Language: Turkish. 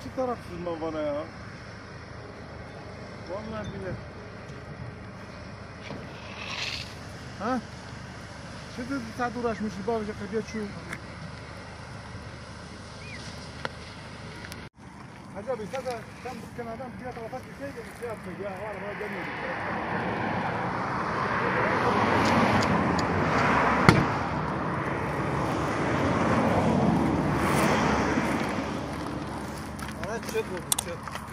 İki tarafsız mı bana ya? Vallahi bile. Ha? Şimdi saat uğraşmışız, bakacak geçiyor. Acaba sen bu kenardan bir tarafa gitseydin şey yaptık ya, arabaya dönüyorduk. Araç çöp oldu, çöp.